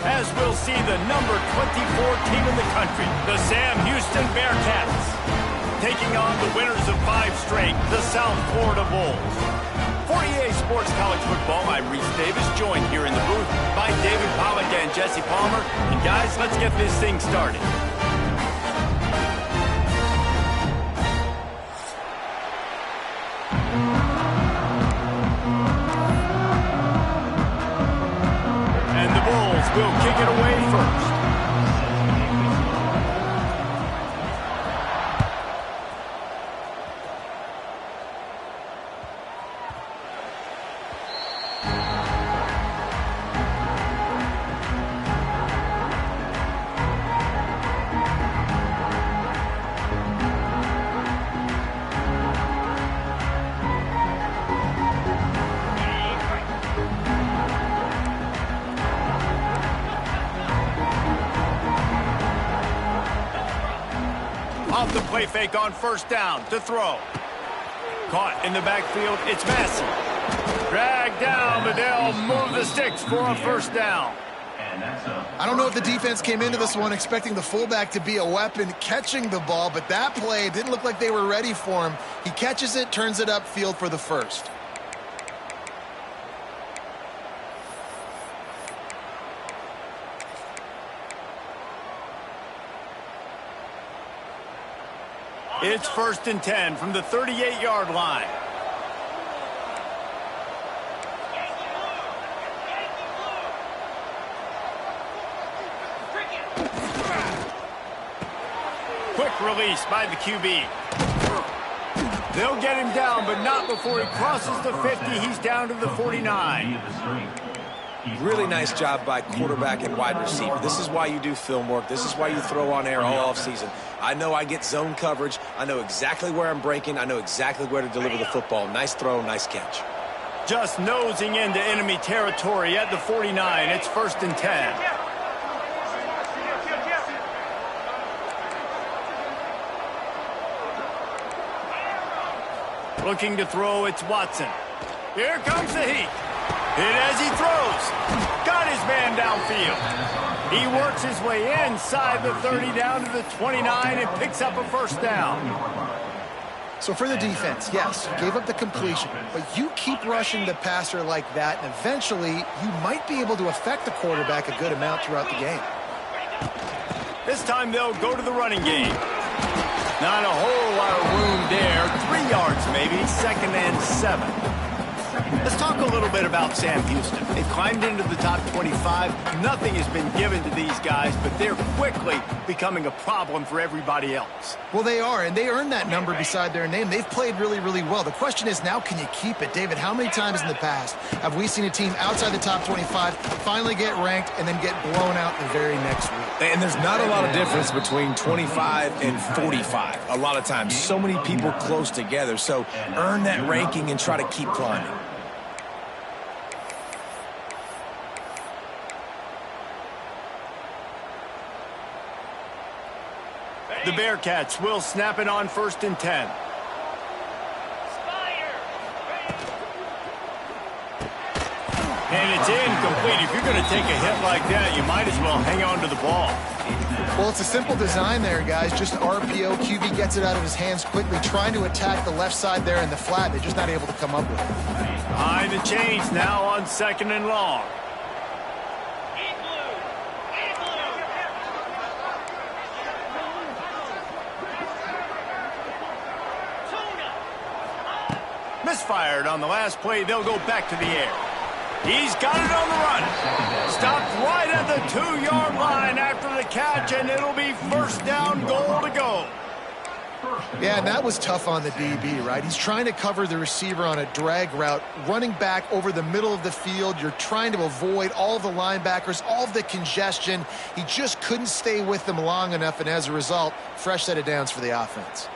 as we'll see the number 24 team in the country, the Sam Houston Bearcats, taking on the winners of 5 straight, the South Florida Bulls. For EA Sports College Football, I'm Reese Davis, joined here in the booth by David Pollack and Jesse Palmer. And guys, let's get this thing started. And the Bulls will kick it away first. Off the play fake on first down to throw. Caught in the backfield, it's Massey. Dragged down, but they'll move the sticks for a first down. I don't know if the defense came into this one expecting the fullback to be a weapon catching the ball, but that play didn't look like they were ready for him. He catches it, turns it upfield for the first. It's 1st and 10 from the 38-yard line. Quick release by the QB. They'll get him down, but not before he crosses the 50. He's down to the 49. Really nice job by quarterback and wide receiver. This is why you do film work. This is why you throw on air all offseason. I know I get zone coverage. I know exactly where I'm breaking. I know exactly where to deliver the football. Nice throw, nice catch. Just nosing into enemy territory at the 49. It's 1st and 10. Looking to throw, it's Watson. Here comes the heat. And as he throws, got his man downfield. He works his way inside the 30 down to the 29 and picks up a first down. So for the defense, yes, gave up the completion, but you keep rushing the passer like that, and eventually you might be able to affect the quarterback a good amount throughout the game. This time they'll go to the running game. Not a whole lot of room there. 3 yards maybe, 2nd and 7. Let's talk a little bit about Sam Houston. They've climbed into the top 25. Nothing has been given to these guys, but they're quickly becoming a problem for everybody else. Well, they are, and they earned that number beside their name. They've played really, really well. The question is, now can you keep it? David, how many times in the past have we seen a team outside the top 25 finally get ranked and then get blown out the very next week? And there's not a lot of difference between 25 and 45. A lot of times, so many people close together. So earn that ranking and try to keep climbing. The Bearcats will snap it on 1st and 10. And it's incomplete. If you're going to take a hit like that, you might as well hang on to the ball. Well, it's a simple design there, guys. Just RPO. QB gets it out of his hands quickly, trying to attack the left side there in the flat. They're just not able to come up with it. Behind the chains now on 2nd and long. Misfired on the last play. They'll go back to the air. He's got it on the run. Stopped right at the 2-yard line after the catch, and it'll be 1st down, goal to go. Yeah, and that was tough on the DB, right? He's trying to cover the receiver on a drag route, running back over the middle of the field. You're trying to avoid all the linebackers, all of the congestion. He just couldn't stay with them long enough, and as a result, fresh set of downs for the offense.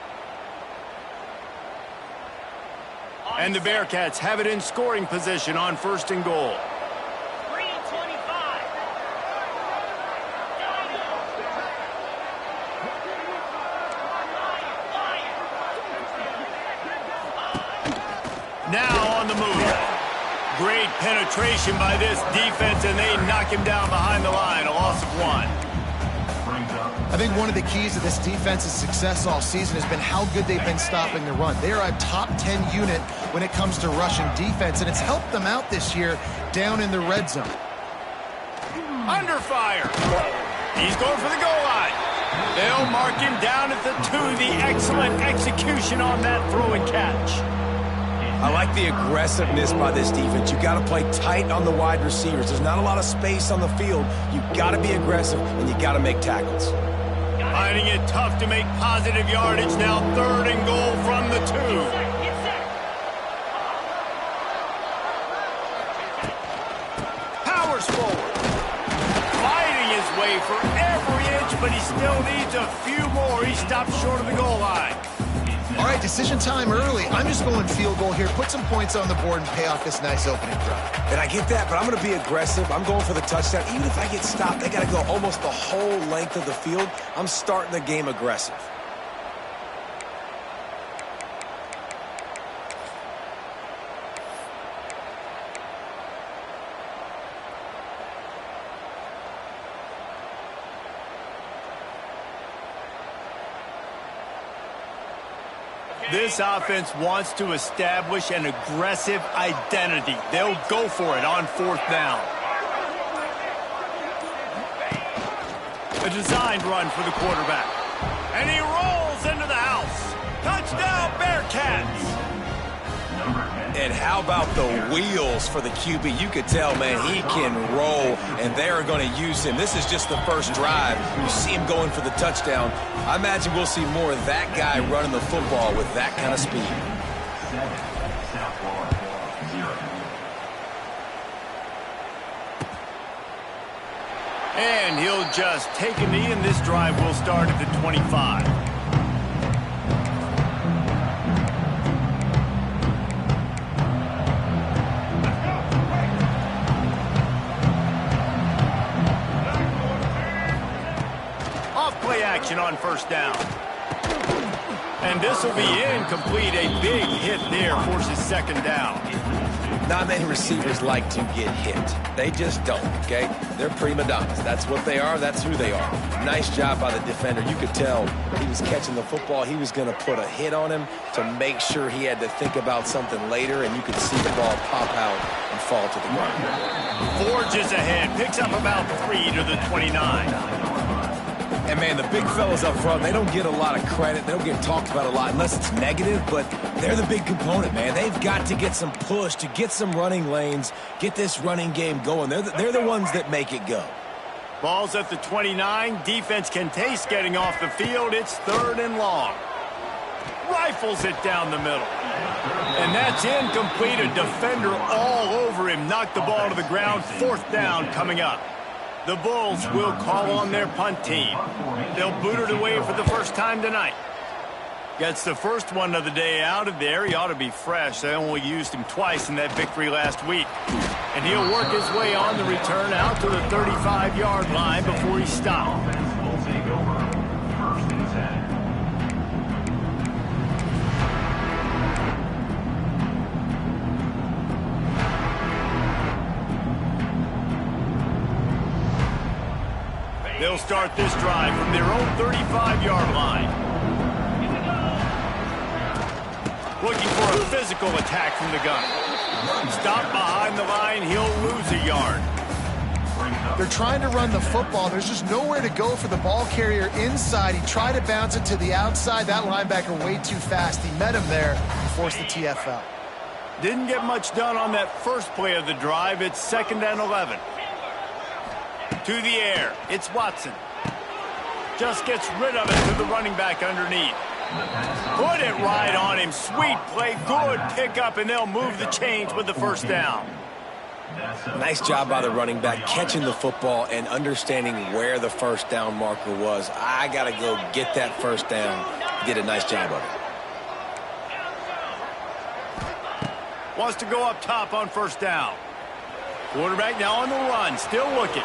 And the Bearcats have it in scoring position on 1st and goal. Now on the move. Great penetration by this defense, and they knock him down behind the line, a loss of 1. I think one of the keys to this defense's success all season has been how good they've been stopping the run. They are a top 10 unit when it comes to rushing defense, and it's helped them out this year down in the red zone. Under fire. He's going for the goal line. They'll mark him down at the 2. The excellent execution on that throw and catch. I like the aggressiveness by this defense. You got to play tight on the wide receivers. There's not a lot of space on the field. You got to be aggressive, and you got to make tackles. Finding it tough to make positive yardage. Now 3rd and goal from the 2. Powers forward. Fighting his way for every inch, but he still needs a few more. He stops short of the goal line. All right, decision time early. I'm just going field goal here. Put some points on the board and pay off this nice opening drive. And I get that, but I'm going to be aggressive. I'm going for the touchdown. Even if I get stopped, they got to go almost the whole length of the field. I'm starting the game aggressive. This offense wants to establish an aggressive identity. They'll go for it on 4th down. A designed run for the quarterback. And he rolls into the house. Touchdown, Bearcats! And how about the wheels for the QB? You could tell, man, he can roll, and they're going to use him. This is just the first drive. You see him going for the touchdown. I imagine we'll see more of that guy running the football with that kind of speed. And he'll just take a knee, and this drive will start at the 25. Off-play action on 1st down. And this will be incomplete. A big hit there forces 2nd down. Not many receivers like to get hit. They just don't, okay? They're prima donnas. That's what they are. That's who they are. Nice job by the defender. You could tell he was catching the football. He was going to put a hit on him to make sure he had to think about something later, and you could see the ball pop out and fall to the ground. Forges ahead. Picks up about 3 to the 29. And, man, the big fellas up front, they don't get a lot of credit. They don't get talked about a lot unless it's negative, but they're the big component, man. They've got to get some push, to get some running lanes, get this running game going. They're the ones that make it go. Ball's at the 29. Defense can taste getting off the field. It's 3rd and long. Rifles it down the middle. And that's incomplete. A defender all over him. Knocked the ball to the ground. 4th down coming up. The Bulls will call on their punt team. They'll boot it away for the first time tonight. Gets the first one of the day out of there. He ought to be fresh. They only used him twice in that victory last week. And he'll work his way on the return out to the 35-yard line before he's stopped. They'll start this drive from their own 35-yard line. Looking for a physical attack from the gun. Stop behind the line, he'll lose a yard. They're trying to run the football. There's just nowhere to go for the ball carrier inside. He tried to bounce it to the outside. That linebacker way too fast. He met him there and forced the TFL. Didn't get much done on that first play of the drive. It's 2nd and 11. To the air, it's Watson. Just gets rid of it to the running back underneath. Put it right on him. Sweet play, good pickup, and they'll move the chains with the 1st down. Nice job by the running back, catching the football and understanding where the 1st down marker was. I got to go get that 1st down. Did a nice job of it. Wants to go up top on 1st down. Quarterback now on the run, still looking.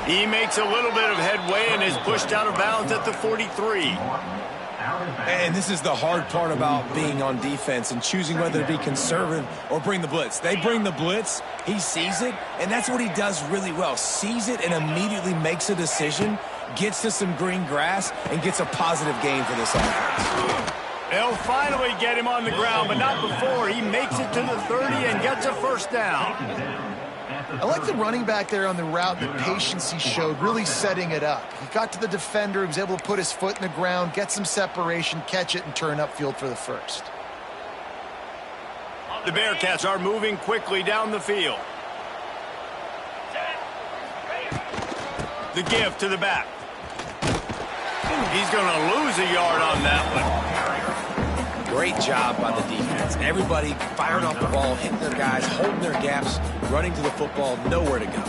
He makes a little bit of headway and is pushed out of bounds at the 43. And this is the hard part about being on defense and choosing whether to be conservative or bring the blitz. They bring the blitz, he sees it, and that's what he does really well. Sees it and immediately makes a decision, gets to some green grass, and gets a positive gain for this offense. They'll finally get him on the ground, but not before he makes it to the 30 and gets a first down. I like the running back there on the route, the patience he showed, really setting it up. He got to the defender, he was able to put his foot in the ground, get some separation, catch it, and turn upfield for the first. The Bearcats are moving quickly down the field. The give to the back. He's going to lose a yard on that one. Great job by the defense. Everybody firing off the ball, hitting their guys, holding their gaps, running to the football, nowhere to go.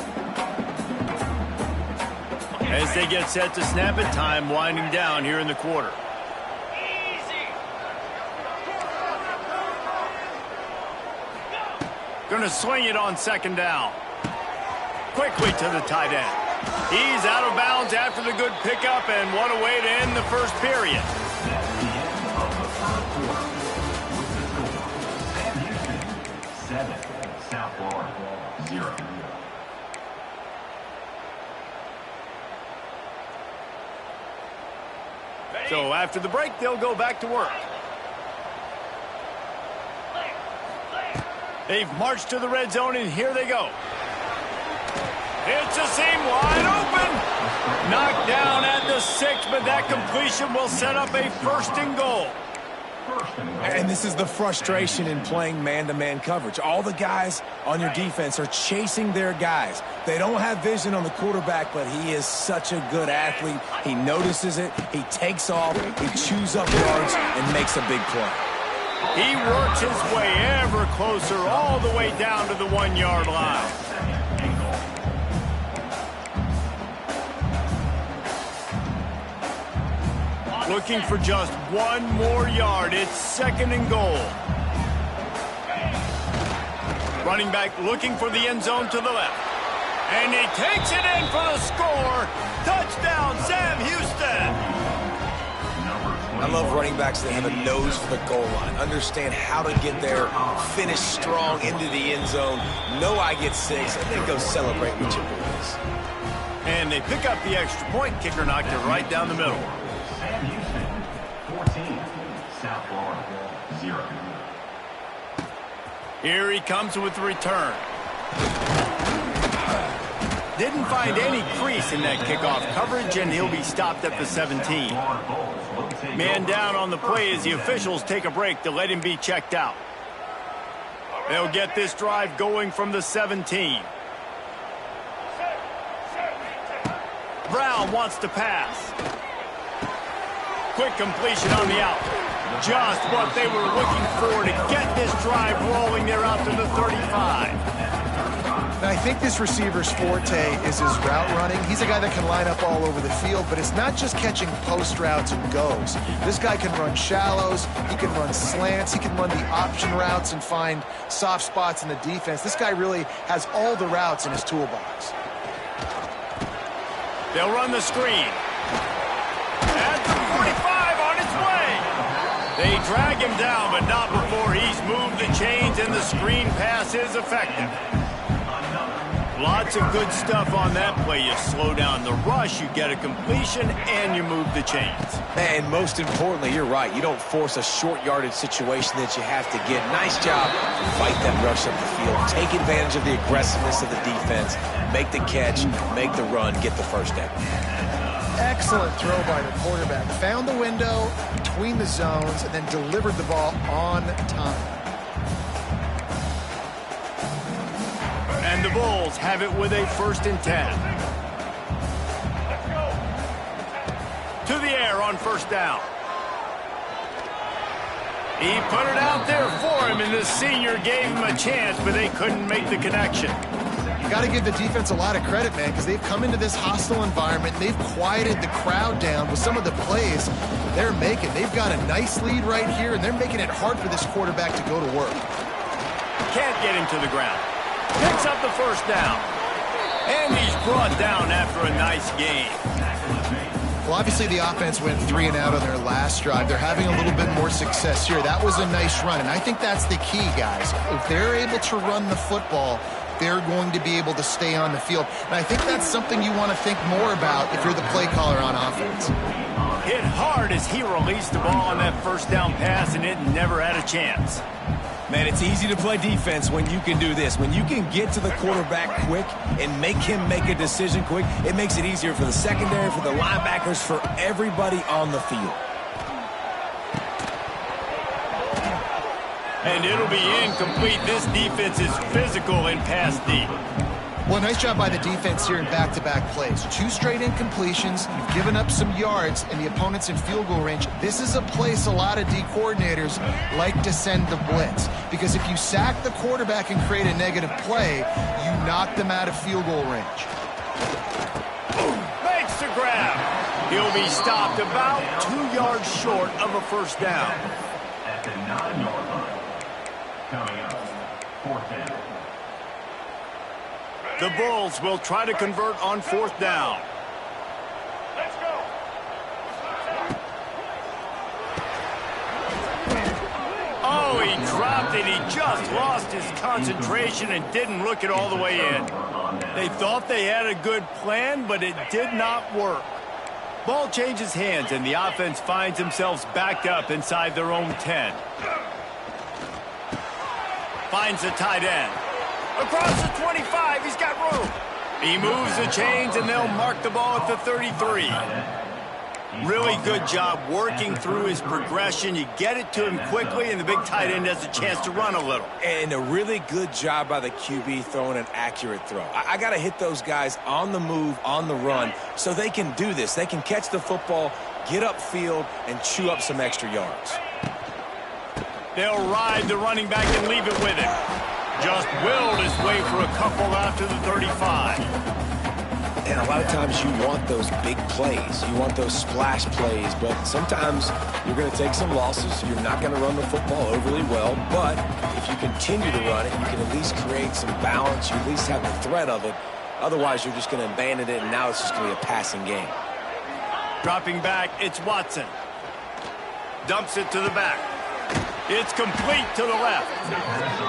As they get set to snap it, time winding down here in the quarter. Going to swing it on second down. Quickly to the tight end. He's out of bounds after the good pickup, and what a way to end the first period. South Florida, 0. So after the break, they'll go back to work. They've marched to the red zone, and here they go. It's a seam wide open. Knocked down at the 6, but that completion will set up a first and goal. And this is the frustration in playing man-to-man coverage. All the guys on your defense are chasing their guys. They don't have vision on the quarterback, but he is such a good athlete. He notices it, he takes off, he chews up yards, and makes a big play. He works his way ever closer all the way down to the 1-yard line. Looking for just one more yard. It's second and goal. Running back looking for the end zone to the left. And he takes it in for the score. Touchdown, Sam Houston. I love running backs that have a nose for the goal line. Understand how to get there, finish strong into the end zone, know I get 6, and then go celebrate with your boys. And they pick up the extra point. Kicker knocked it right down the middle. Sam Houston, 14. South Florida, 0. Here he comes with the return. Didn't find any crease in that kickoff coverage, and he'll be stopped at the 17. Man down on the play as the officials take a break to let him be checked out. They'll get this drive going from the 17. Brown wants to pass. Quick completion on the out. Just what they were looking for to get this drive rolling. They're out to the 35. And I think this receiver's forte is his route running. He's a guy that can line up all over the field, but it's not just catching post routes and goes. This guy can run shallows, he can run slants, he can run the option routes and find soft spots in the defense. This guy really has all the routes in his toolbox. They'll run the screen. At the 45 on its way. They drag him down, but not before he's moved the chains, and the screen pass is effective. Lots of good stuff on that play. You slow down the rush, you get a completion, and you move the chains. And most importantly, you're right. You don't force a short yardage situation that you have to get. Nice job to fight that rush up the field. Take advantage of the aggressiveness of the defense. Make the catch, make the run, get the first down. Excellent throw by the quarterback. Found the window between the zones and then delivered the ball on time. And the Bulls have it with a 1st and 10. To the air on 1st down. He put it out there for him, and the senior gave him a chance, but they couldn't make the connection. You got to give the defense a lot of credit, man, because they've come into this hostile environment. They've quieted the crowd down with some of the plays they're making. They've got a nice lead right here, and they're making it hard for this quarterback to go to work. Can't get him to the ground. Picks up the 1st down. And he's brought down after a nice game. Well, obviously the offense went 3 and out on their last drive. They're having a little bit more success here. That was a nice run, and I think that's the key, guys. If they're able to run the football, they're going to be able to stay on the field. And I think that's something you want to think more about if you're the play caller on offense. Hit hard as he released the ball on that first down pass, and it never had a chance. Man, it's easy to play defense when you can do this. When you can get to the quarterback quick and make him make a decision quick, it makes it easier for the secondary, for the linebackers, for everybody on the field. And it'll be incomplete. This defense is physical in pass deep. Well, nice job by the defense here in back-to-back plays. 2 straight incompletions. You've given up some yards, and the opponent's in field goal range. This is a place a lot of D coordinators like to send the blitz, because if you sack the quarterback and create a negative play, you knock them out of field goal range. Makes the grab. He'll be stopped about 2 yards short of a first down. At the 9-yard line. Coming up, 4th down. The Bulls will try to convert on 4th down. Let's go. Oh, he dropped it. He just lost his concentration and didn't look it all the way in. They thought they had a good plan, but it did not work. Ball changes hands, and the offense finds themselves backed up inside their own 10. Finds the tight end. Across the 25, he's got room. He moves the chains, and they'll mark the ball at the 33. Really good job working through his progression. You get it to him quickly, and the big tight end has a chance to run a little. And a really good job by the QB throwing an accurate throw. I got to hit those guys on the move, on the run, so they can do this. They can catch the football, get upfield, and chew up some extra yards. They'll ride the running back and leave it with him. Just willed his way for a couple after the 35. And a lot of times you want those big plays. You want those splash plays, but sometimes you're going to take some losses. You're not going to run the football overly well, but if you continue to run it, you can at least create some balance. You at least have the threat of it. Otherwise, you're just going to abandon it, and now it's just going to be a passing game. Dropping back, it's Watson. Dumps it to the back. It's complete to the left.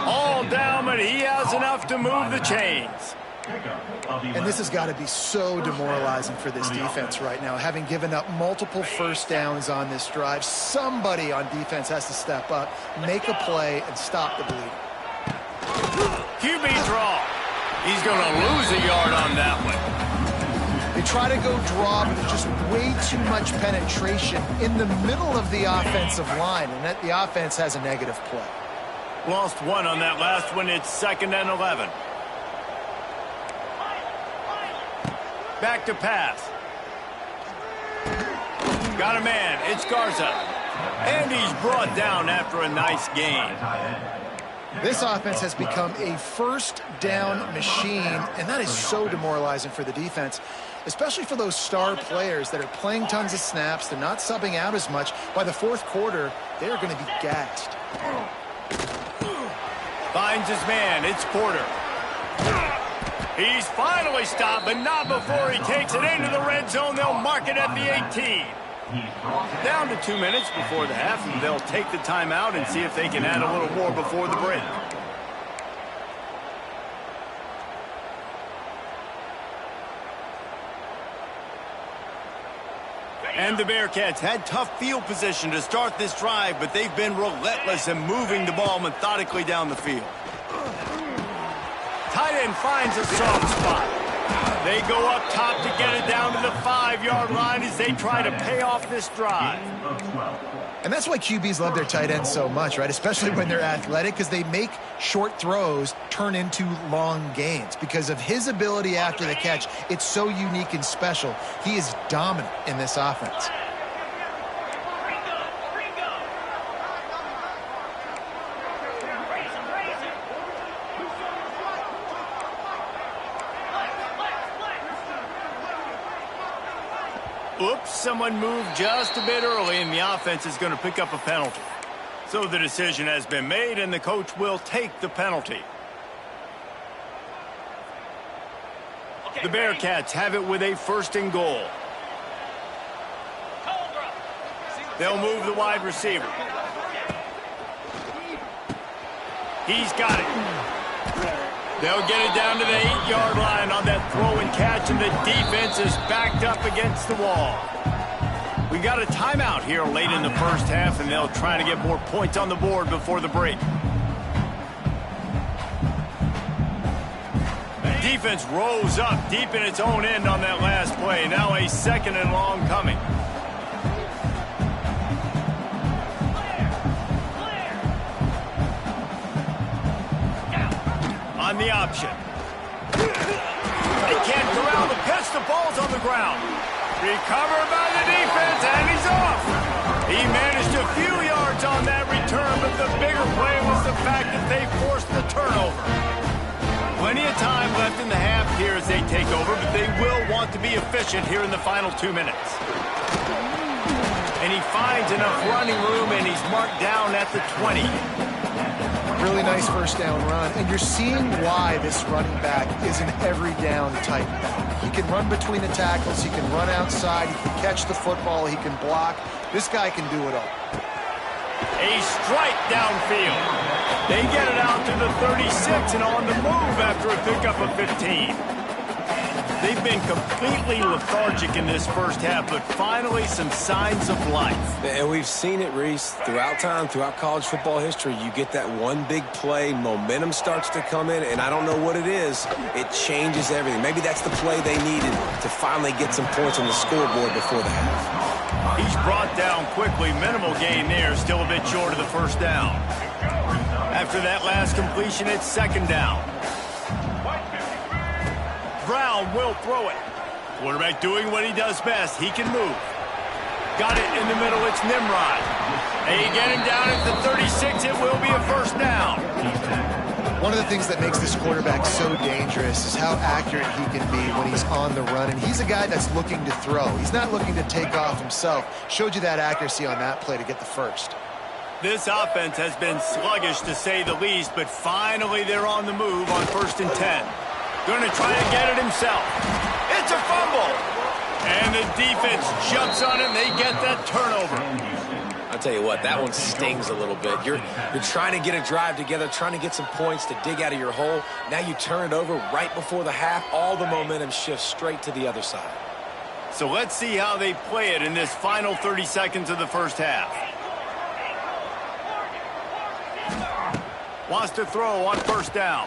All down, but he has enough to move the chains. And this has got to be so demoralizing for this defense right now. Having given up multiple first downs on this drive, somebody on defense has to step up, make a play, and stop the bleeding. QB draw. He's going to lose a yard on that one. They try to go draw, but there's just way too much penetration in the middle of the offensive line, and that the offense has a negative play. Lost 1 on that last one. It's 2nd and 11. Back to pass. Got a man. It's Garza. And he's brought down after a nice gain. This offense has become a first down machine, and that is so demoralizing for the defense, especially for those star players that are playing tons of snaps. They're not subbing out as much. By the 4th quarter, they're going to be gassed. Finds his man. It's Porter. He's finally stopped, but not before he takes it into the red zone. They'll mark it at the 18. Down to 2 minutes before the half, and they'll take the timeout and see if they can add a little more before the break. And the Bearcats had tough field position to start this drive, but they've been relentless in moving the ball methodically down the field. Tight end finds a soft spot. They go up top to get it down to the 5-yard line as they try to pay off this drive. And that's why QBs love their tight ends so much, right? Especially when they're athletic, because they make short throws turn into long gains. Because of his ability after the catch, it's so unique and special. He is dominant in this offense. Oops, someone moved just a bit early, and the offense is going to pick up a penalty. So the decision has been made, and the coach will take the penalty. The Bearcats have it with a 1st and goal. They'll move the wide receiver. He's got it. They'll get it down to the 8-yard line on that throw and catch, and the defense is backed up against the wall. We got a timeout here late in the first half, and they'll try to get more points on the board before the break. Defense rose up deep in its own end on that last play. Now a second and long coming. On the option. They can't corral the pitch. The ball's on the ground. Recovered by the defense, and he's off. He managed a few yards on that return, but the bigger play was the fact that they forced the turnover. Plenty of time left in the half here as they take over, but they will want to be efficient here in the final 2 minutes. And he finds enough running room, and he's marked down at the 20. Really nice first down run, and you're seeing why this running back is an every down type back. He can run between the tackles, he can run outside, he can catch the football, he can block. This guy can do it all. A strike downfield. They get it out to the 36 and on the move after a pickup of 15. They've been completely lethargic in this first half, but finally some signs of life. And we've seen it, Reese, throughout time, throughout college football history. You get that one big play, momentum starts to come in, and I don't know what it is. It changes everything. Maybe that's the play they needed to finally get some points on the scoreboard before the half. He's brought down quickly. Minimal gain there, still a bit short of the first down. After that last completion, it's second down. Brown will throw it. Quarterback doing what he does best. He can move. Got it in the middle. It's Nimrod. They get him down at the 36. It will be a first down. One of the things that makes this quarterback so dangerous is how accurate he can be when he's on the run. And he's a guy that's looking to throw. He's not looking to take off himself. Showed you that accuracy on that play to get the first. This offense has been sluggish to say the least, but finally they're on the move on 1st and 10. Going to try to get it himself. It's a fumble. And the defense jumps on him. They get that turnover. I'll tell you what, that one stings a little bit. You're trying to get a drive together, trying to get some points to dig out of your hole. Now you turn it over right before the half. All the momentum shifts straight to the other side. So let's see how they play it in this final 30 seconds of the first half. Wants to throw on first down.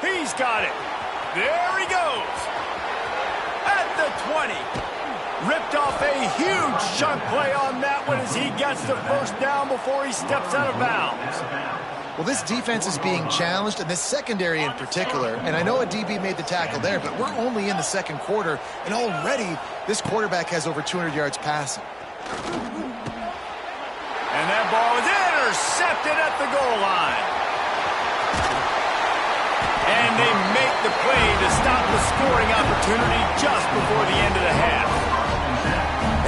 He's got it. There he goes. At the 20. Ripped off a huge chunk play on that one as he gets the first down before he steps out of bounds. Well, this defense is being challenged, and this secondary in particular. And I know a DB made the tackle there, but we're only in the second quarter, and already this quarterback has over 200 yards passing. And that ball is intercepted at the goal line. And they make the play to stop the scoring opportunity just before the end of the half.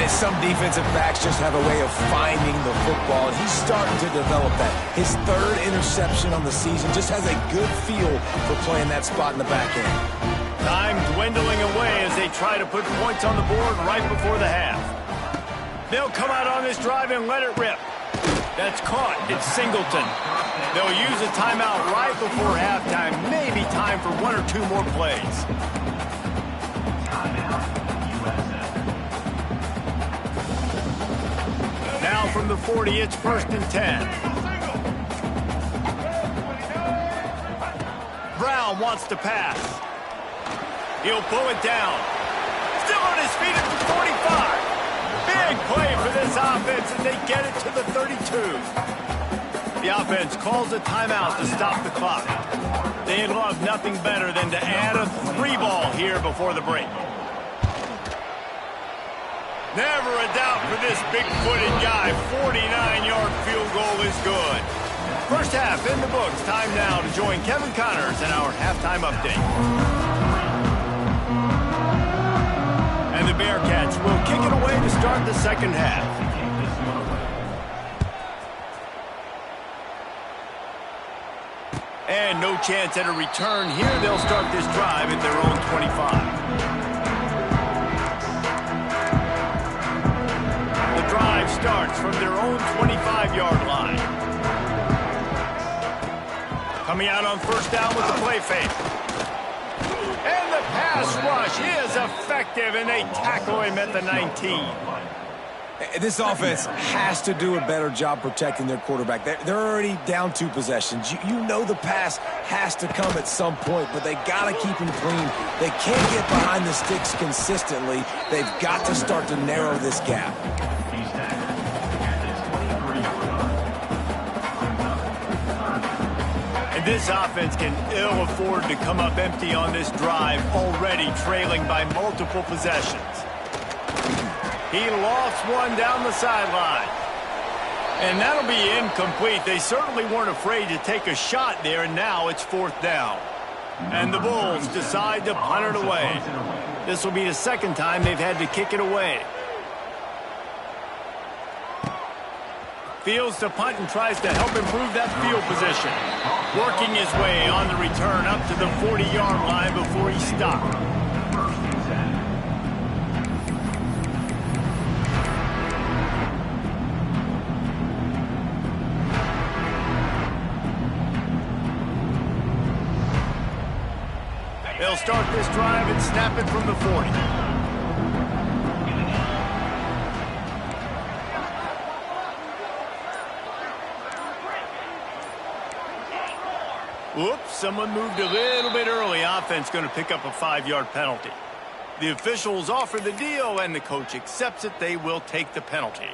And some defensive backs just have a way of finding the football, and he's starting to develop that. His 3rd interception on the season, just has a good feel for playing that spot in the back end. Time dwindling away as they try to put points on the board right before the half. They'll come out on this drive and let it rip. That's caught. It's Singleton. They'll use a timeout right before halftime. Maybe time for 1 or 2 more plays. Now from the 40, it's 1st and 10. Brown wants to pass. He'll pull it down. Still on his feet at the 45. Big play for this offense as they get it to the 32. The offense calls a timeout to stop the clock. They'd love nothing better than to add a 3 ball here before the break. Never a doubt for this big-footed guy. 49-yard field goal is good. First half in the books. Time now to join Kevin Connors in our halftime update. And the Bearcats will kick it away to start the second half. And no chance at a return here. They'll start this drive at their own 25. The drive Coming out on first down with the play fake. And the pass rush is effective, and they tackle him at the 19. This offense has to do a better job protecting their quarterback. They're already down 2 possessions. You know the pass has to come at some point, but they got to keep him clean. They can't get behind the sticks consistently. They've got to start to narrow this gap. And this offense can ill afford to come up empty on this drive, already trailing by multiple possessions. He lost one down the sideline. And that'll be incomplete. They certainly weren't afraid to take a shot there, and now it's 4th down. And the Bulls decide to punt it away. This will be the 2nd time they've had to kick it away. Fields to punt and tries to help improve that field position. Working his way on the return up to the 40-yard line before he stopped. They'll start this drive and snap it from the 40. Whoops, someone moved a little bit early. Offense going to pick up a 5-yard penalty. The officials offer the deal, and the coach accepts it. They will take the penalty.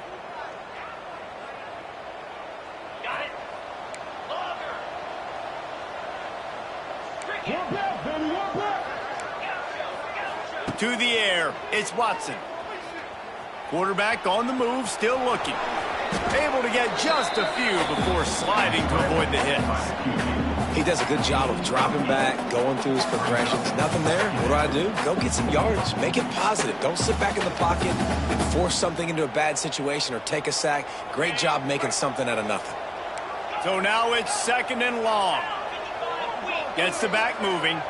To the air, it's Watson. Quarterback on the move, still looking. Able to get just a few before sliding to avoid the hits. He does a good job of dropping back, going through his progressions. Nothing there. What do? Go get some yards. Make it positive. Don't sit back in the pocket and force something into a bad situation or take a sack. Great job making something out of nothing. So now it's 2nd and long. Gets the back moving.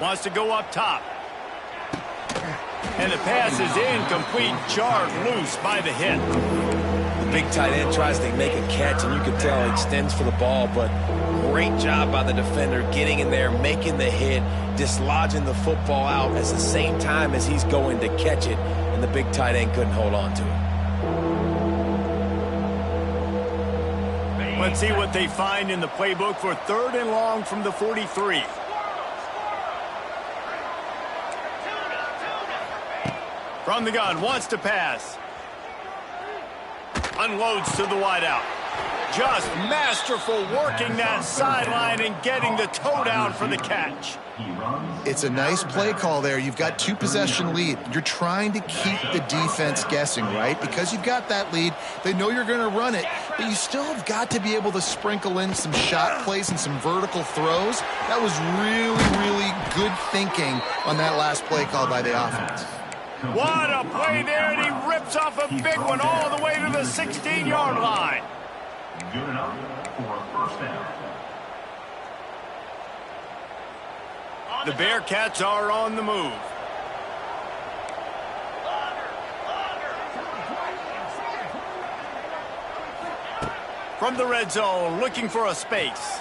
Wants to go up top. And the pass is incomplete, jarred loose by the hit. The big tight end tries to make a catch, and you can tell he extends for the ball, but great job by the defender getting in there, making the hit, dislodging the football out at the same time as he's going to catch it, and the big tight end couldn't hold on to it. Let's see what they find in the playbook for 3rd and long from the 43. From the gun, wants to pass. Unloads to the wideout. Just masterful working that sideline and getting the toe down for the catch. It's a nice play call there. You've got 2-possession lead. You're trying to keep the defense guessing, right? Because you've got that lead, they know you're going to run it, but you still have got to be able to sprinkle in some shot plays and some vertical throws. That was really, really good thinking on that last play call by the offense. What a play there, and he rips off a big one all the way to the 16-yard line. Good enough for a 1st down. The Bearcats are on the move. From the red zone, looking for a space.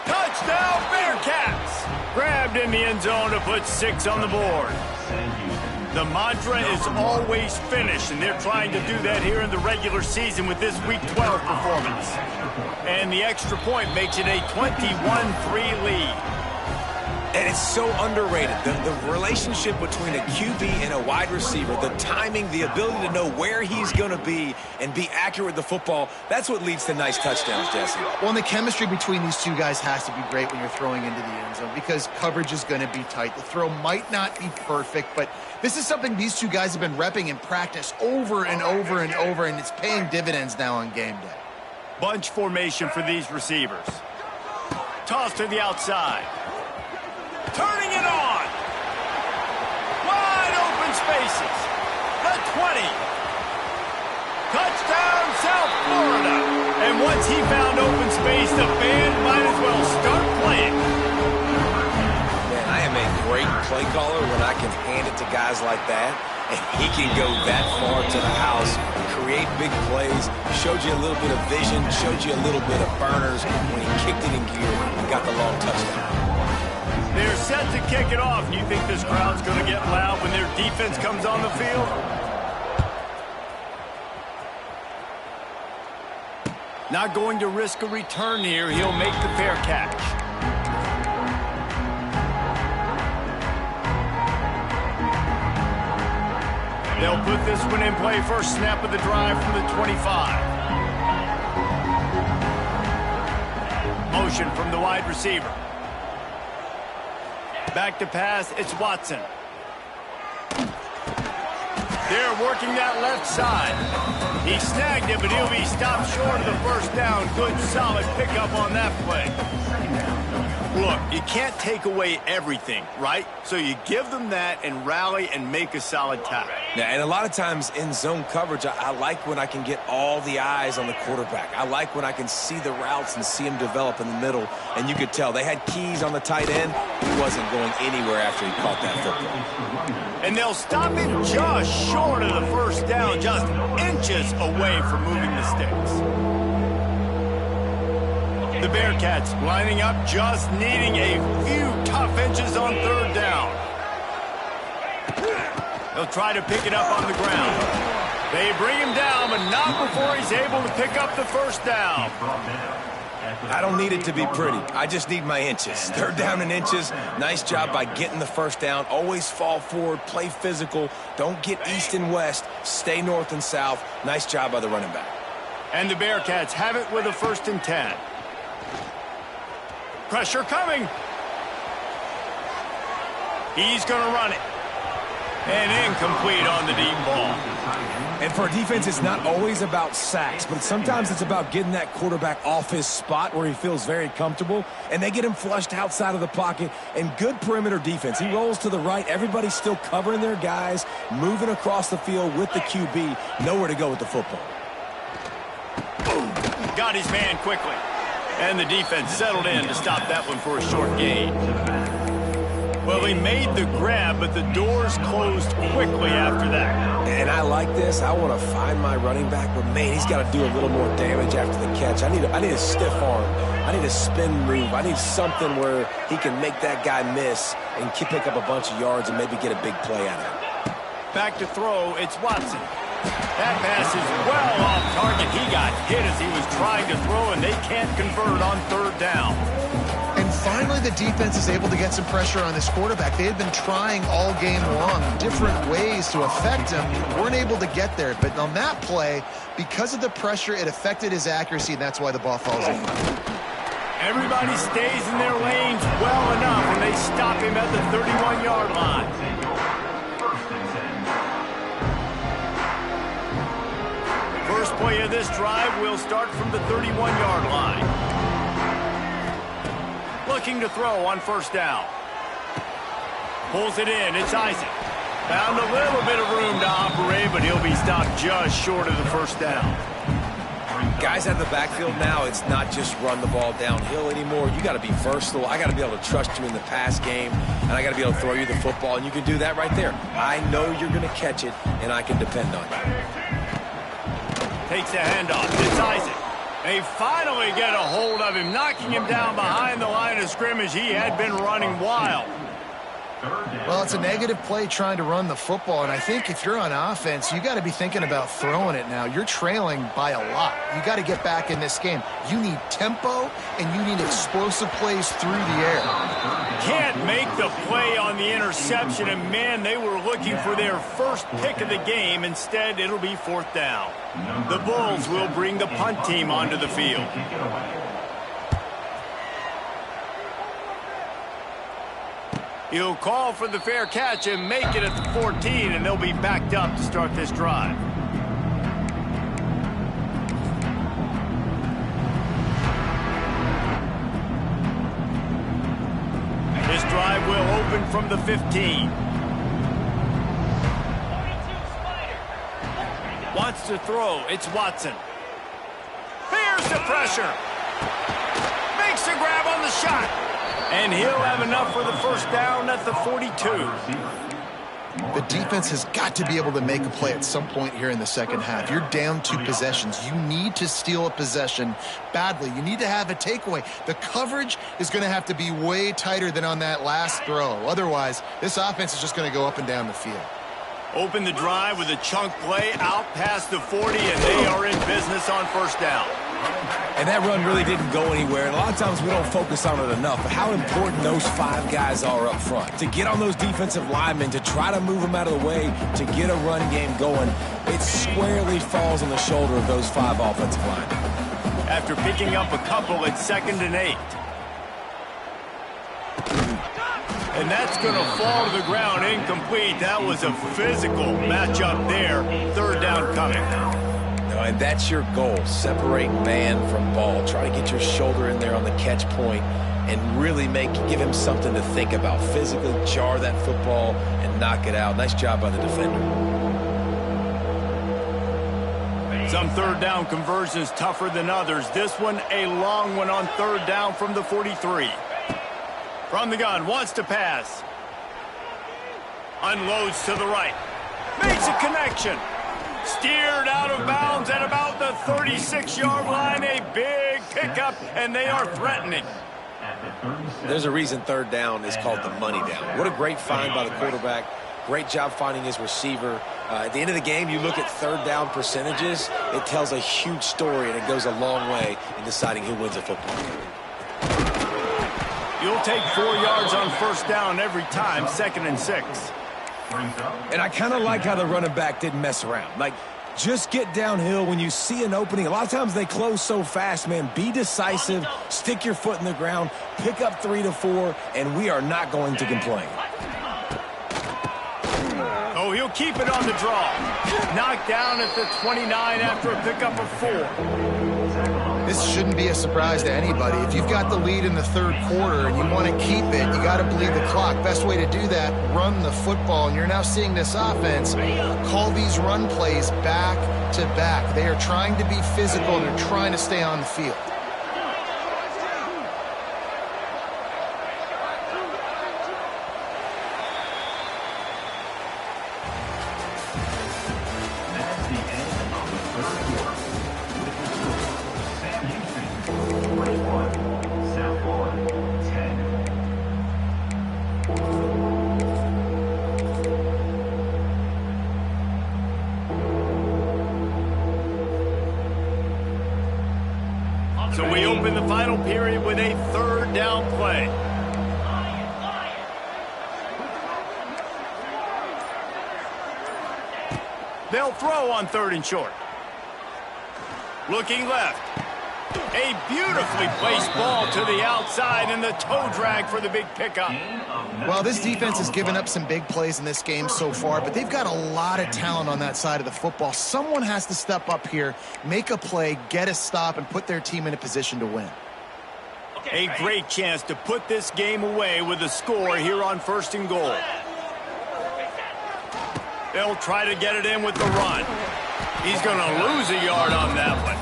Touchdown, Bearcats! Grabbed in the end zone to put 6 on the board. The mantra is always finish, and they're trying to do that here in the regular season with this Week 12 performance. And the extra point makes it a 21-3 lead. And it's so underrated. The relationship between a QB and a wide receiver, the timing, the ability to know where he's going to be and be accurate with the football, that's what leads to nice touchdowns, Jesse. Well, and the chemistry between these two guys has to be great when you're throwing into the end zone because coverage is going to be tight. The throw might not be perfect, but this is something these two guys have been repping in practice over and over and over, and it's paying dividends now on game day. Bunch formation for these receivers. Toss to the outside. Turning it on. Wide open spaces. The 20. Touchdown, South Florida. And once he found open space, the band might as well start playing. Man, I am a great play caller when I can hand it to guys like that, and he can go that far to the house, create big plays, showed you a little bit of vision, showed you a little bit of burners when he kicked it in gear and got the long touchdown. They're set to kick it off. You think this crowd's going to get loud when their defense comes on the field? Not going to risk a return here. He'll make the fair catch. They'll put this one in play first snap of the drive from the 25. Motion from the wide receiver. Back to pass, it's Watson. They're working that left side. He snagged it, but he'll be stopped short of the first down. Good, solid pickup on that play. Look, you can't take away everything, right? So you give them that and rally and make a solid tackle. Yeah, and a lot of times in zone coverage, I like when I can get all the eyes on the quarterback. I like when I can see the routes and see him develop in the middle. And you could tell they had keys on the tight end. He wasn't going anywhere after he caught that football. And they'll stop him just short of the first down, just inches away from moving the sticks. The Bearcats lining up, just needing a few tough inches on third down. They'll try to pick it up on the ground. They bring him down, but not before he's able to pick up the first down. I don't need it to be pretty. I just need my inches. Third down in inches. Nice job by getting the first down. Always fall forward, play physical. Don't get east and west. Stay north and south. Nice job by the running back. And the Bearcats have it with a 1st and 10. Pressure coming. He's going to run it. And incomplete on the deep ball. And for a defense, it's not always about sacks, but sometimes it's about getting that quarterback off his spot where he feels very comfortable, and they get him flushed outside of the pocket. And good perimeter defense. He rolls to the right. Everybody's still covering their guys, moving across the field with the QB. Nowhere to go with the football. Boom. Got his man quickly. And the defense settled in to stop that one for a short gain. Well, he made the grab, but the doors closed quickly after that. And I like this. I want to find my running back, but, man, he's got to do a little more damage after the catch. I need a stiff arm. I need a spin move. I need something where he can make that guy miss and pick up a bunch of yards and maybe get a big play out of it. Back to throw, it's Watson. That pass is well off target. He got hit as he was trying to throw, and they can't convert on third down. And finally, the defense is able to get some pressure on this quarterback. They had been trying all game long different ways to affect him. Weren't able to get there. But on that play, because of the pressure, it affected his accuracy, and that's why the ball falls in. Everybody stays in their lanes well enough when they stop him at the 31-yard line. First play of this drive will start from the 31-yard line. Looking to throw on first down. Pulls it in. It's Isaac. Found a little bit of room to operate, but he'll be stopped just short of the first down. Guys out of the backfield now, it's not just run the ball downhill anymore. You got to be versatile. I got to be able to trust you in the pass game, and I got to be able to throw you the football, and you can do that right there. I know you're going to catch it, and I can depend on you. Takes a handoff. It's Isaac. They finally get a hold of him, knocking him down behind the line of scrimmage. He had been running wild. Well, it's a negative play trying to run the football, and I think if you're on offense, you got to be thinking about throwing it now. You're trailing by a lot. You got to get back in this game. You need tempo, and you need explosive plays through the air. Can't make the play on the interception, and man, they were looking for their first pick of the game. Instead, it'll be fourth down. The Bulls will bring the punt team onto the field. He'll call for the fair catch and make it at the 14, and they'll be backed up to start this drive. This drive will open from the 15. Wants to throw. It's Watson. Here's the pressure. Makes the grab on the shot. And he'll have enough for the first down at the 42. defense has got to be able to make a play at some point here in the second half. You're down 2 possessions. You need to steal a possession badly. You need to have a takeaway. The coverage is going to have to be way tighter than on that last throw. Otherwise, this offense is just going to go up and down the field. Open the drive with a chunk play out past the 40, and they are in business on first down. And that run really didn't go anywhere. And a lot of times we don't focus on it enough, but how important those 5 guys are up front. To get on those defensive linemen, to try to move them out of the way, to get a run game going, it squarely falls on the shoulder of those 5 offensive linemen. After picking up a couple, it's 2nd and 8. And that's going to fall to the ground incomplete. That was a physical matchup there. 3rd down coming. And that's your goal. Separate man from ball. Try to get your shoulder in there on the catch point and really give him something to think about. Physically jar that football and knock it out. Nice job by the defender. Some 3rd down conversions tougher than others. This one a long one on 3rd down from the 43. From the gun, wants to pass. Unloads to the right. Makes a connection. Steered out of bounds at about the 36-yard line. A big pickup, and they are threatening. There's a reason 3rd down is called the money down. What a great find by the quarterback. Great job finding his receiver. At the end of the game, you look at 3rd down percentages. It tells a huge story, and it goes a long way in deciding who wins a football game. You'll take 4 yards on first down every time, 2nd and 6. And I kind of like how the running back didn't mess around. Like, just get downhill when you see an opening. A lot of times they close so fast, man. Be decisive, stick your foot in the ground, pick up 3 to 4, and we are not going to complain. Oh, he'll keep it on the draw. Knocked down at the 29 after a pickup of 4. This shouldn't be a surprise to anybody. If you've got the lead in the 3rd quarter and you want to keep it, you got to bleed the clock. Best way to do that, run the football. And you're now seeing this offense call these run plays back to back. They are trying to be physical and they're trying to stay on the field. So we open the final period with a 3rd down play. They'll throw on 3rd and short. Looking left. A beautifully placed ball to the outside and the toe drag for the big pickup. Well, this defense has given up some big plays in this game so far, but they've got a lot of talent on that side of the football. Someone has to step up here, make a play, get a stop, and put their team in a position to win. A great chance to put this game away with a score here on 1st and goal. They'll try to get it in with the run. He's going to lose a yard on that one.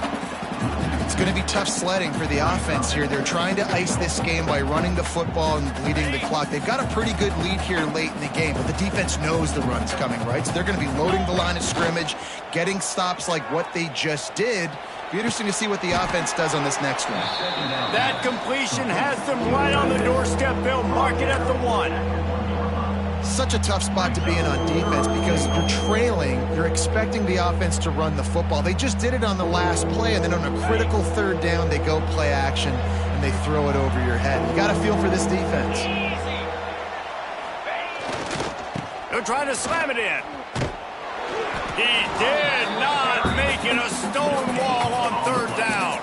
It's going to be tough sledding for the offense here. They're trying to ice this game by running the football and bleeding the clock. They've got a pretty good lead here late in the game, but the defense knows the run's coming, right? So they're going to be loading the line of scrimmage, getting stops like what they just did. Be interesting to see what the offense does on this next one. That completion has them right on the doorstep. They'll mark it at the 1. Such a tough spot to be in on defense because you're trailing, you're expecting the offense to run the football. They just did it on the last play, and then on a critical 3rd down, they go play action, and they throw it over your head. You got to feel for this defense. They're trying to slam it in. He did not make it a stone wall on 3rd down.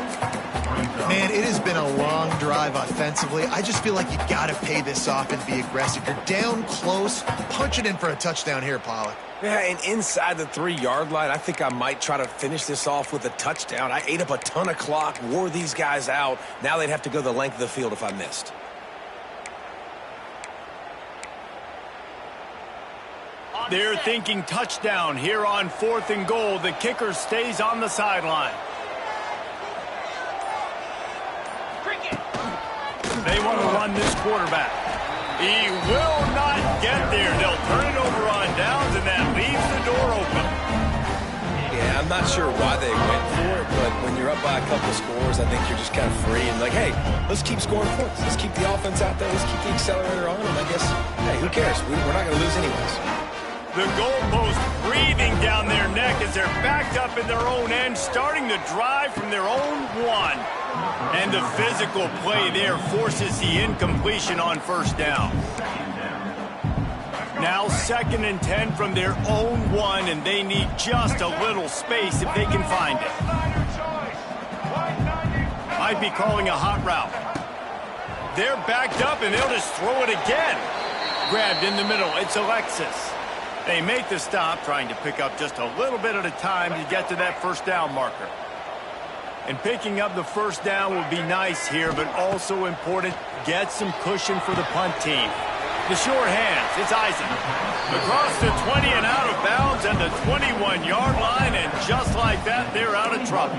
Man, it has been a long drive offensively. I just feel like you got to pay this off and be aggressive. You're down close. Punch it in for a touchdown here, Pollack. Yeah, and inside the 3-yard line, I think I might try to finish this off with a touchdown. I ate up a ton of clock, wore these guys out. Now they'd have to go the length of the field if I missed. They're thinking touchdown here on 4th and goal. The kicker stays on the sideline. They want to run this quarterback. He will not get there. They'll turn it over on downs, and I'm not sure why they went for it, but when you're up by a couple of scores, I think you're just kind of free and like, hey, let's keep scoring points. Let's keep the offense out there. Let's keep the accelerator on. And I guess, hey, who cares? We're not going to lose anyways. The goalpost breathing down their neck as they're backed up in their own end, starting to drive from their own one. And the physical play there forces the incompletion on first down. Now 2nd and 10 from their own one, and they need just a little space if they can find it. Might be calling a hot route. They're backed up, and they'll just throw it again. Grabbed in the middle. It's Alexis. They make the stop, trying to pick up just a little bit at a time to get to that first down marker. And picking up the first down will be nice here, but also important, get some cushion for the punt team. The short hands, it's Isaac. Across the 20 and out of bounds and the 21-yard line, and just like that, they're out of trouble.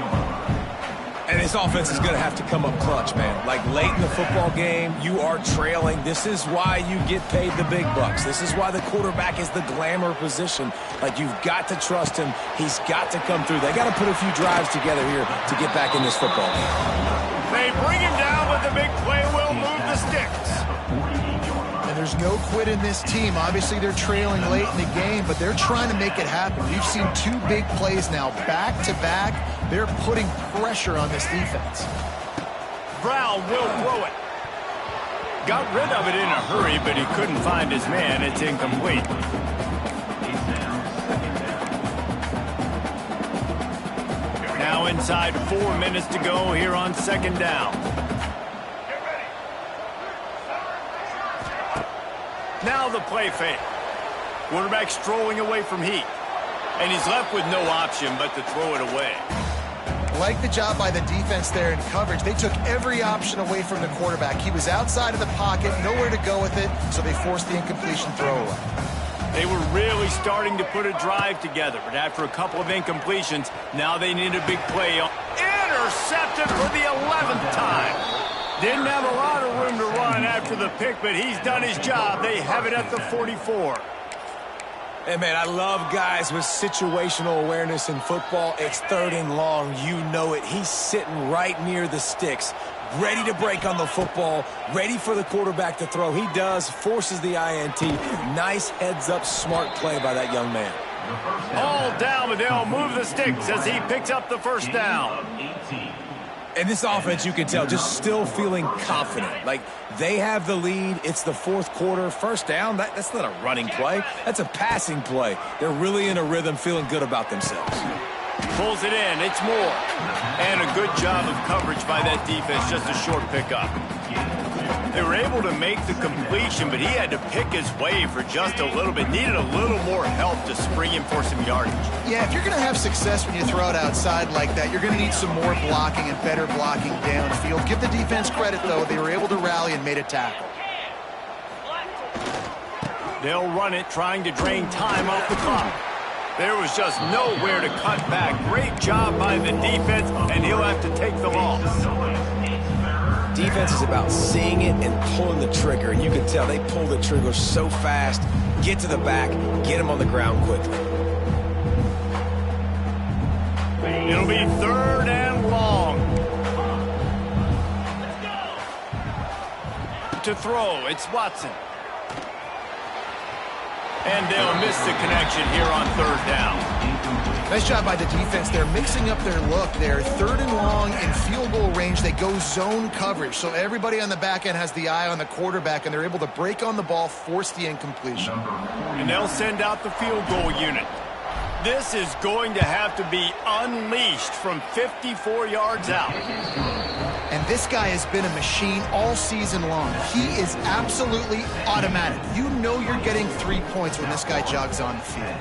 And this offense is going to have to come up clutch, man. Like late in the football game, you are trailing. This is why you get paid the big bucks. This is why the quarterback is the glamour position. Like, you've got to trust him. He's got to come through. They got to put a few drives together here to get back in this football game. They bring him down, but the big play will move the sticks. And there's no quit in this team. Obviously, they're trailing late in the game, but they're trying to make it happen. We've seen 2 big plays now, back-to-back. They're putting pressure on this defense. Brown will throw it. Got rid of it in a hurry, but he couldn't find his man. It's incomplete. Now inside 4 minutes to go here on 2nd down. Now the play fake. Quarterback strolling away from heat. And he's left with no option but to throw it away. Like the job by the defense there in coverage. They took every option away from the quarterback. He was outside of the pocket, nowhere to go with it, so they forced the incompletion throwaway. They were really starting to put a drive together, but after a couple of incompletions, now they need a big play. Intercepted for the 11th time. Didn't have a lot of room to run after the pick, but he's done his job. They have it at the 44. Hey, man, I love guys with situational awareness in football. It's 3rd and long. You know it. He's sitting right near the sticks, ready to break on the football, ready for the quarterback to throw. He does, forces the INT. Nice heads-up, smart play by that young man. All down, but they'll move the sticks as he picks up the first down. And this offense, you can tell, just still feeling confident. Like, they have the lead. It's the 4th quarter. First down, that's not a running play. That's a passing play. They're really in a rhythm, feeling good about themselves. Pulls it in. It's Moore. And a good job of coverage by that defense. Just a short pickup. They were able to make the completion, but he had to pick his way for just a little bit. Needed a little more help to spring him for some yardage. Yeah, if you're going to have success when you throw it outside like that, you're going to need some more blocking and better blocking downfield. Give the defense credit, though. They were able to rally and made a tackle. They'll run it, trying to drain time off the clock. There was just nowhere to cut back. Great job by the defense, and he'll have to take the loss. Defense is about seeing it and pulling the trigger, and you can tell they pull the trigger so fast, get to the back, get him on the ground quickly. It'll be 3rd and long. To throw, it's Watson. And they'll miss the connection here on 3rd down. Nice job by the defense there, mixing up their look there. 3rd and long in field goal range. They go zone coverage, so everybody on the back end has the eye on the quarterback, and they're able to break on the ball, force the incompletion. And they'll send out the field goal unit. This is going to have to be unleashed from 54 yards out. And this guy has been a machine all season long. He is absolutely automatic. You know you're getting 3 points when this guy jogs on the field.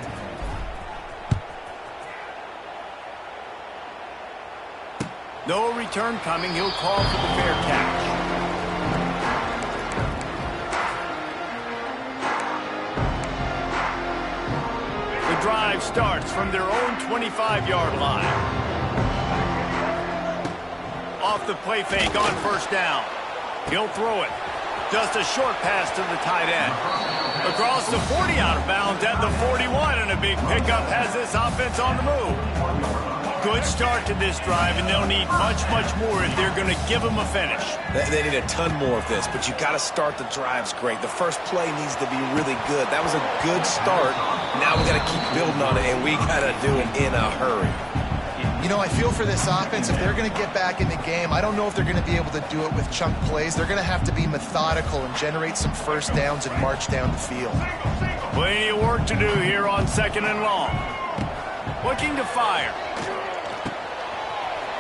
No return coming. He'll call for the fair catch. The drive starts from their own 25-yard line. Off the play fake on 1st down. He'll throw it. Just a short pass to the tight end. Across the 40, out of bounds at the 41, and a big pickup has this offense on the move. Good start to this drive, and they'll need much, much more if they're going to give them a finish. They need a ton more of this, but you got to start the drives great. The first play needs to be really good. That was a good start. Now we got to keep building on it, and we got to do it in a hurry. You know, I feel for this offense, if they're going to get back in the game, I don't know if they're going to be able to do it with chunk plays. They're going to have to be methodical and generate some first downs and march down the field. Plenty of work to do here on 2nd and long. Looking to fire.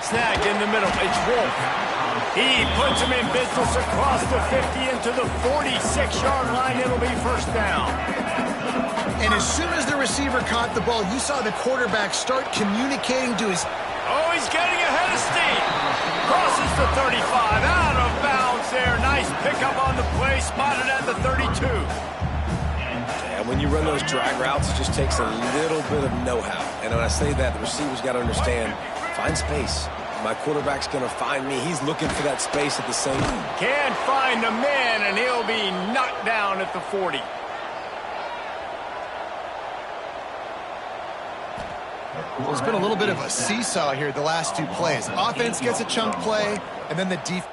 Snag in the middle. It's Wolf. He puts him in business across the 50 into the 46-yard line. It'll be first down. And as soon as the receiver caught the ball, you saw the quarterback start communicating to his... Oh, he's getting ahead of steam. Crosses the 35. Out of bounds there. Nice pickup on the play. Spotted at the 32. And when you run those drag routes, it just takes a little bit of know-how. And when I say that, the receiver's got to understand, find space. My quarterback's going to find me. He's looking for that space at the same time. Can't find the man, and he'll be knocked down at the 40. Well, it's been a little bit of a seesaw here the last two plays. Offense gets a chunk play, and then the defense.